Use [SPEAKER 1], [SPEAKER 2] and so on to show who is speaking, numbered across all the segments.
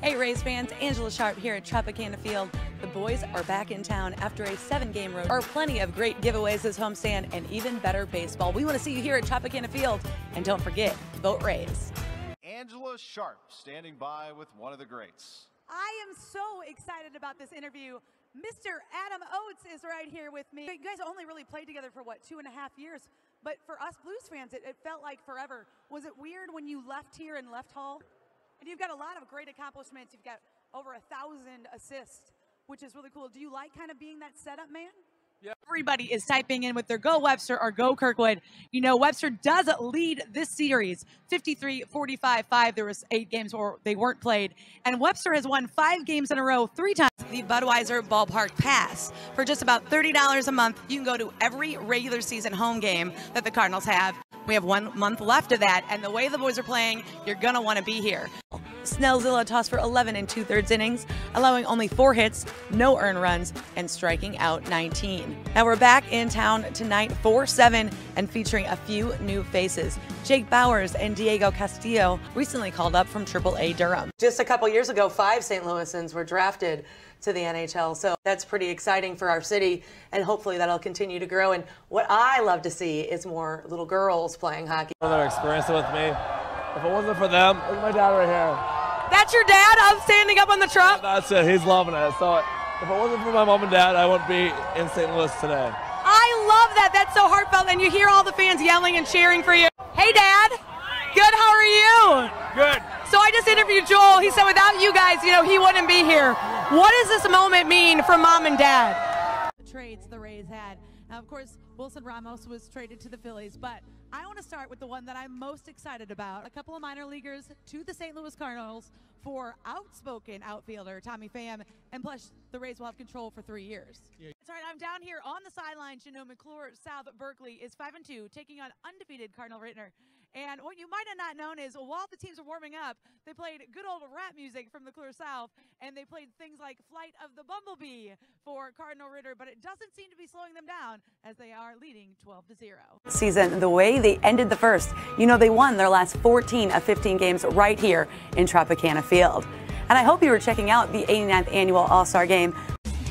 [SPEAKER 1] Hey Rays fans, Angella Sharpe here at Tropicana Field. The boys are back in town after a 7-game road. There are plenty of great giveaways this homestand and even better baseball. We want to see you here at Tropicana Field. And don't forget, vote Rays.
[SPEAKER 2] Angella Sharpe standing by with one of the greats.
[SPEAKER 3] I am so excited about this interview. Mr. Adam Oates is right here with me. You guys only really played together for what, 2.5 years? But for us Blues fans, it felt like forever. Was it weird when you left here and left Hall? And you've got a lot of great accomplishments. You've got over 1,000 assists, which is really cool. Do you like kind of being that setup man?
[SPEAKER 1] Yeah. Everybody is typing in with their Go Webster or Go Kirkwood. You know, Webster does lead this series 53-45-5. There was 8 games where they weren't played. And Webster has won 5 games in a row 3 times. The Budweiser Ballpark Pass. For just about $30 a month, you can go to every regular season home game that the Cardinals have. We have 1 month left of that, and the way the boys are playing, you're going to want to be here. Snellzilla tossed for 11 2/3 innings, allowing only 4 hits, no earned runs, and striking out 19. Now we're back in town tonight, 4-7, and featuring a few new faces. Jake Bowers and Diego Castillo recently called up from AAA Durham. Just a couple years ago, 5 St. Louisans were drafted to the NHL, so that's pretty exciting for our city, and hopefully that'll continue to grow. And what I love to see is more little girls playing hockey.
[SPEAKER 4] They're experiencing with me. If it wasn't for them, look at my dad right here.
[SPEAKER 1] That's your dad up standing up on the truck?
[SPEAKER 4] That's it, he's loving it. So if it wasn't for my mom and dad, I wouldn't be in St. Louis today.
[SPEAKER 1] I love that, that's so heartfelt, and you hear all the fans yelling and cheering for you. Hey Dad, good, how are you?
[SPEAKER 4] Good.
[SPEAKER 1] So I just interviewed Joel, he said without you guys, you know, he wouldn't be here. What does this moment mean for Mom and Dad?
[SPEAKER 3] The trades the Rays had. Now, of course, Wilson Ramos was traded to the Phillies, but I want to start with the one that I'm most excited about. A couple of minor leaguers to the St. Louis Cardinals for outspoken outfielder Tommy Pham, and plus the Rays will have control for 3 years. Yeah. That's right, I'm down here on the sidelines. You know, McClure South Berkeley is 5-2, taking on undefeated Cardinal Rittner. And what you might have not known is while the teams were warming up, they played good old rap music from McClure South, and they played things like Flight of the Bumblebee for Cardinal Ritter, but it doesn't seem to be slowing them down as they are leading 12-0. Season, the way they ended the first, you know, they won their last 14 of 15 games right here in Tropicana Field. And I hope you were checking out the 89th annual All-Star Game.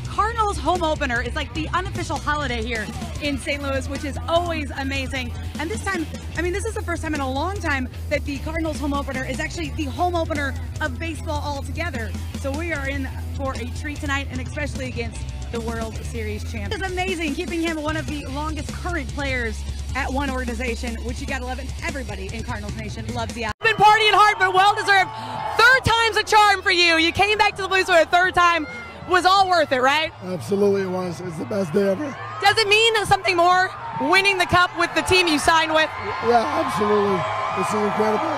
[SPEAKER 3] Cardinals home opener is like the unofficial holiday here in St. Louis, which is always amazing. And this time, I mean, this is the first time in a long time that the Cardinals home opener is actually the home opener of baseball altogether. So we are in for a treat tonight, and especially against the World Series champ. It's amazing, keeping him one of the longest current players at one organization, which you gotta love it. Everybody in Cardinals Nation loves the out. Been partying hard, but well-deserved. 3rd time's a charm for you. You came back to the Blues for a 3rd time. Was all worth it, right?
[SPEAKER 5] Absolutely, it was. It's the best day ever.
[SPEAKER 1] Does it mean something more winning the cup with the team you signed with?
[SPEAKER 5] Yeah, absolutely. This is incredible.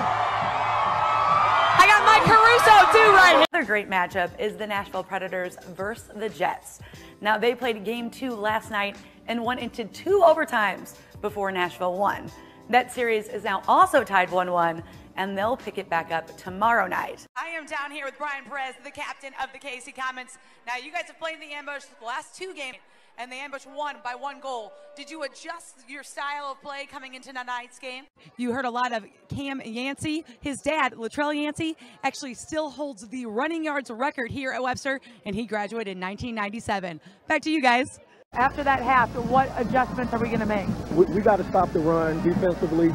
[SPEAKER 1] I got Mike Caruso too right here. Another great matchup is the Nashville Predators versus the Jets. Now they played game 2 last night and went into 2 overtimes before Nashville won. That series is now also tied 1-1. And they'll pick it back up tomorrow night. I am down here with Brian Perez, the captain of the KC Comets. Now, you guys have played in the ambush the last 2 games, and the ambush won by 1 goal. Did you adjust your style of play coming into tonight's game? You heard a lot of Cam Yancey. His dad, Latrell Yancey, actually still holds the running yards record here at Webster, and he graduated in 1997. Back to you guys. After that half, what adjustments are we going to make?
[SPEAKER 6] We got to stop the run defensively.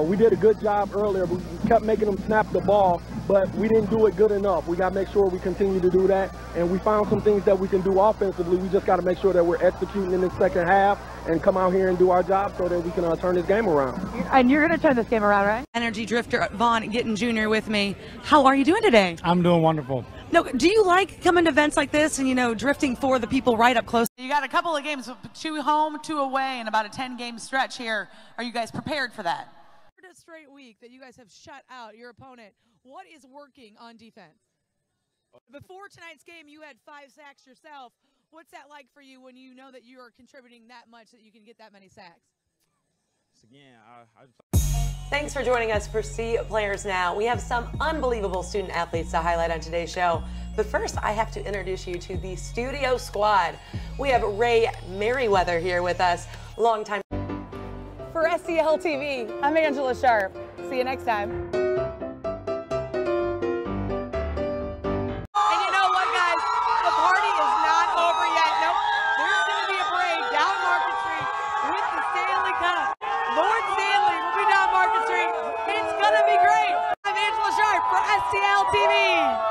[SPEAKER 6] We did a good job earlier. We kept making them snap the ball, but we didn't do it good enough. We got to make sure we continue to do that. And we found some things that we can do offensively. We just got to make sure that we're executing in the second half and come out here and do our job so that we can turn this game around.
[SPEAKER 1] And you're going to turn this game around, right? Energy Drifter Vaughn Gittin Jr. with me. How are you doing today?
[SPEAKER 5] I'm doing wonderful.
[SPEAKER 1] No, do you like coming to events like this and, you know, drifting for the people right up close? You got a couple of games, 2 home, 2 away, and about a 10-game stretch here. Are you guys prepared for that?
[SPEAKER 3] For a straight week that you guys have shut out your opponent, what is working on defense? Before tonight's game, you had 5 sacks yourself. What's that like for you when you know that you are contributing that much that you can get that many sacks?
[SPEAKER 1] Thanks for joining us for See Players Now. We have some unbelievable student athletes to highlight on today's show. But first, I have to introduce you to the studio squad. We have Ray Merriweather here with us, longtime. For SCL TV, I'm Angella Sharpe. See you next time. CL TV.